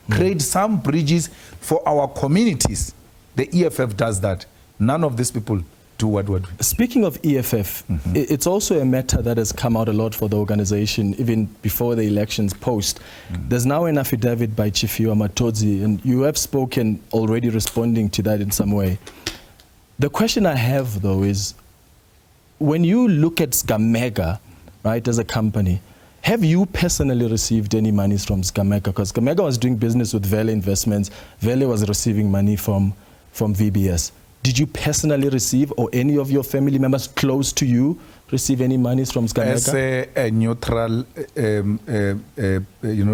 create some bridges for our communities. The EFF does that. None of these people do what we're doing. Speaking of EFF, it's also a matter that has come out a lot for the organization, even before the elections post. There's now an affidavit by Chifiwa Matodzi, and you have spoken already responding to that in some way. The question I have, though, is when you look at Sgamega, right, as a company, have you personally received any monies from Sgamega? Because Sgamega was doing business with Vele Investments. Vele was receiving money from VBS. Did you personally receive, or any of your family members close to you receive any monies from Sgamega? As a neutral,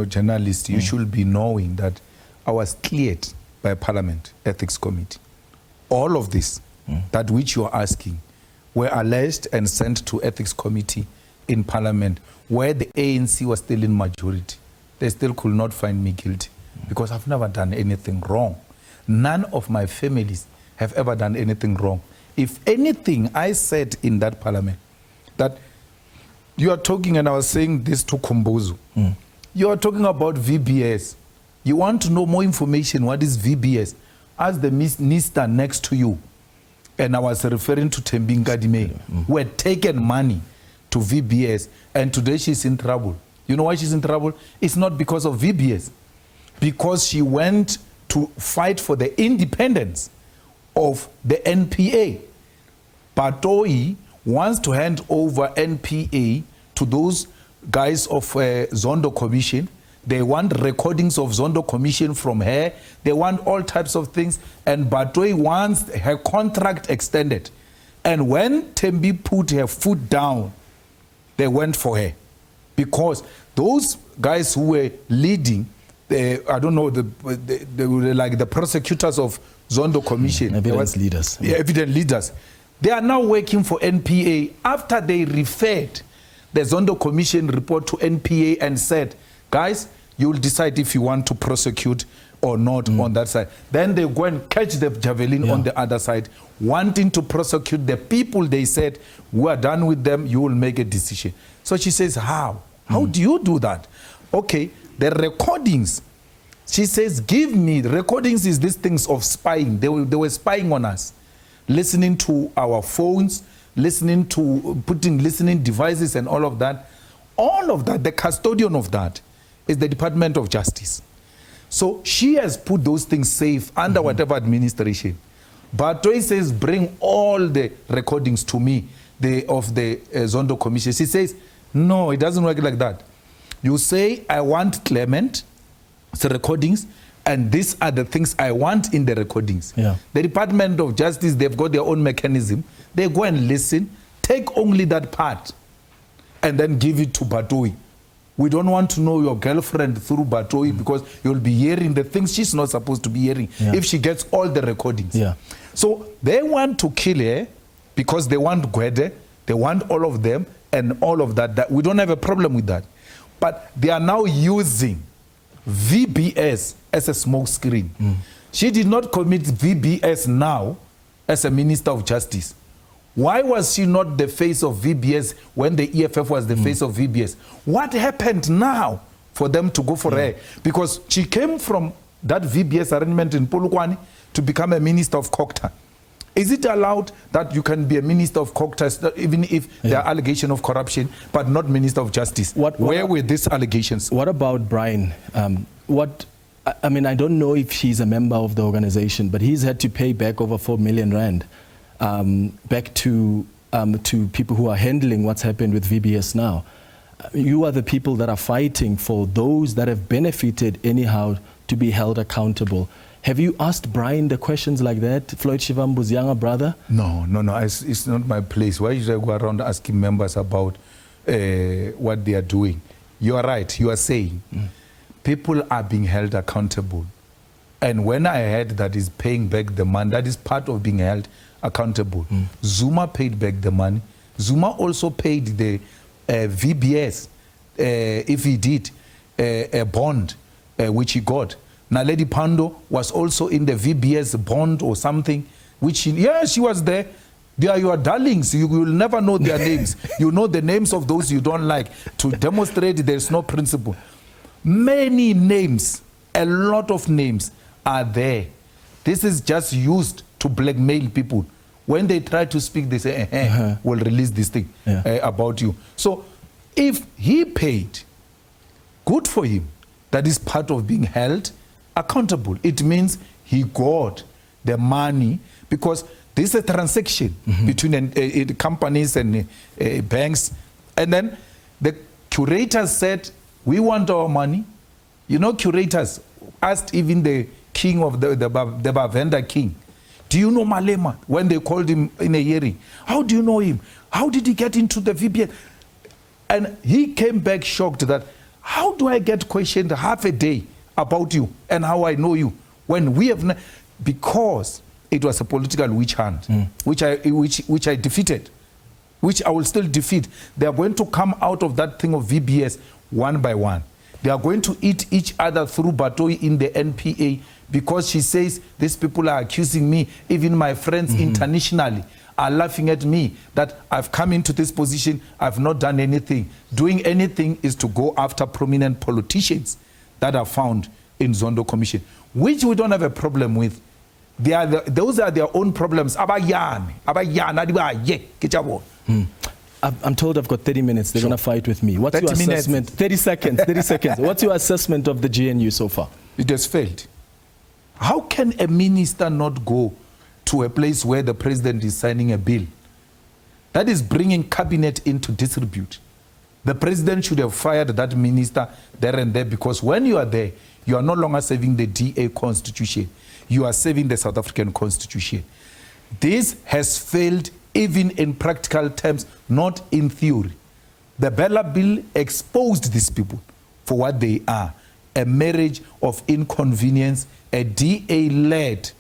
journalist, you should be knowing that I was cleared by Parliament Ethics Committee. All of this, that which you are asking, were alleged and sent to Ethics Committee in Parliament, where the ANC was still in majority. They still could not find me guilty because I've never done anything wrong. None of my families have ever done anything wrong. If anything, I said in that Parliament that you are talking, and I was saying this to Kombozo, you are talking about VBS. You want to know more information, what is VBS? Ask the minister next to you. And I was referring to Tembinga Dime, who had taken money to VBS, and today she's in trouble. You know why she's in trouble? It's not because of VBS, because she went to fight for the independence of the NPA. Patoi wants to hand over NPA to those guys of Zondo Commission. They want recordings of Zondo Commission from her. They want all types of things. And Batoi wants her contract extended. And when Tembi put her foot down, they went for her. Because those guys who were leading, I don't know, they were like the prosecutors of Zondo Commission. Evidence leaders. Yeah, evidence leaders. They are now working for NPA after they referred the Zondo Commission report to NPA and said, guys, you will decide if you want to prosecute or not on that side. Then they go and catch the javelin on the other side, wanting to prosecute the people. They said, we are done with them, you will make a decision. So she says, how? How do you do that? Okay, the recordings. She says, give me, recordings is these things of spying. They were spying on us, listening to our phones, listening devices and all of that. All of that, the custodian of that is the Department of Justice. So she has put those things safe under whatever administration. But Toy says, bring all the recordings to me of the Zondo Commission. She says, no, it doesn't work like that. You say, I want Clement's recordings, and these are the things I want in the recordings. Yeah. The Department of Justice, they've got their own mechanism. They go and listen, take only that part, and then give it to Batoi. We don't want to know your girlfriend through Batoi because you'll be hearing the things she's not supposed to be hearing if she gets all the recordings. Yeah. So they want to kill her because they want Gwede, they want all of them and all of that. We don't have a problem with that. But they are now using VBS as a smokescreen. She did not commit VBS now as a Minister of Justice. Why was she not the face of VBS when the EFF was the face of VBS? What happened now for them to go for her? Because she came from that VBS arrangement in Polokwane to become a Minister of Cocta. Is it allowed that you can be a Minister of Cocta even if there are allegations of corruption, but not Minister of Justice? Where were these allegations? What about Brian? I mean, I don't know if he's a member of the organization, but he's had to pay back over 4 million rand back to people who are handling what's happened with VBS now. You are the people that are fighting for those that have benefited anyhow to be held accountable. Have you asked Brian the questions like that, Floyd Shivambu's younger brother? No. It's not my place. Why should I go around asking members about what they are doing? You are right. You are saying people are being held accountable. And when I heard that is paying back the money, that is part of being held accountable. Zuma paid back the money. Zuma also paid the VBS, if he did, a bond, which he got. Naledi Pando was also in the VBS bond or something, which she was there. They are your darlings. You will never know their names. You know the names of those you don't like to demonstrate there's no principle. Many names, a lot of names are there. This is just used to blackmail people. When they try to speak, they say, we'll release this thing about you. So if he paid, good for him. That is part of being held accountable. It means he got the money because this is a transaction between companies and banks. And then the curators said, we want our money. You know, curators asked even the king of the Bavenda king, do you know Malema? When they called him in a hearing, how do you know him? How did he get into the VBS? And he came back shocked that, how do I get questioned half a day about you and how I know you when we have because it was a political witch hunt, which I defeated, which I will still defeat. They are going to come out of that thing of VBS one by one. They are going to eat each other through Batoi in the NPA because she says these people are accusing me, even my friends internationally are laughing at me that I've come into this position, I've not done anything. Doing anything is to go after prominent politicians that are found in Zondo Commission, which we don't have a problem with. Those are their own problems. I'm told I've got 30 minutes. They're going to fight with me. What's your assessment? 30 seconds. 30 seconds. What's your assessment of the GNU so far? It has failed. How can a minister not go to a place where the president is signing a bill? That is bringing cabinet into disrepute. The president should have fired that minister there and there because when you are there, you are no longer serving the DA constitution. You are serving the South African constitution. This has failed even in practical terms, not in theory. The Bella Bill exposed these people for what they are, a marriage of inconvenience, a DA-led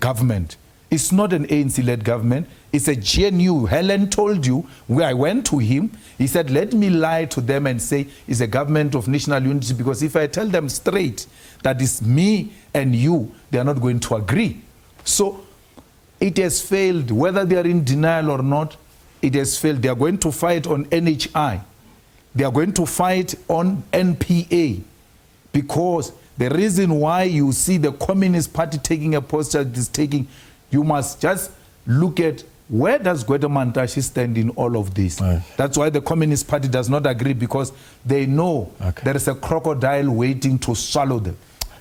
government. It's not an ANC-led government. It's a GNU. Helen told you, where I went to him, he said, let me lie to them and say it's a government of national unity because if I tell them straight that it's me and you, they are not going to agree. So it has failed. Whether they are in denial or not, it has failed. They are going to fight on NHI. They are going to fight on NPA because the reason why you see the Communist Party taking a posture it is taking, you must just look at where does Gwede Mantashe stand in all of this. Right. That's why the Communist Party does not agree because they know there is a crocodile waiting to swallow them.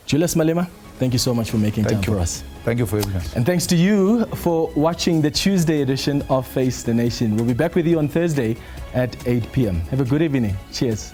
Julius Malema, thank you so much for making time for us. Thank you for having us. And thanks to you for watching the Tuesday edition of Face the Nation. We'll be back with you on Thursday at 8 p.m. Have a good evening. Cheers.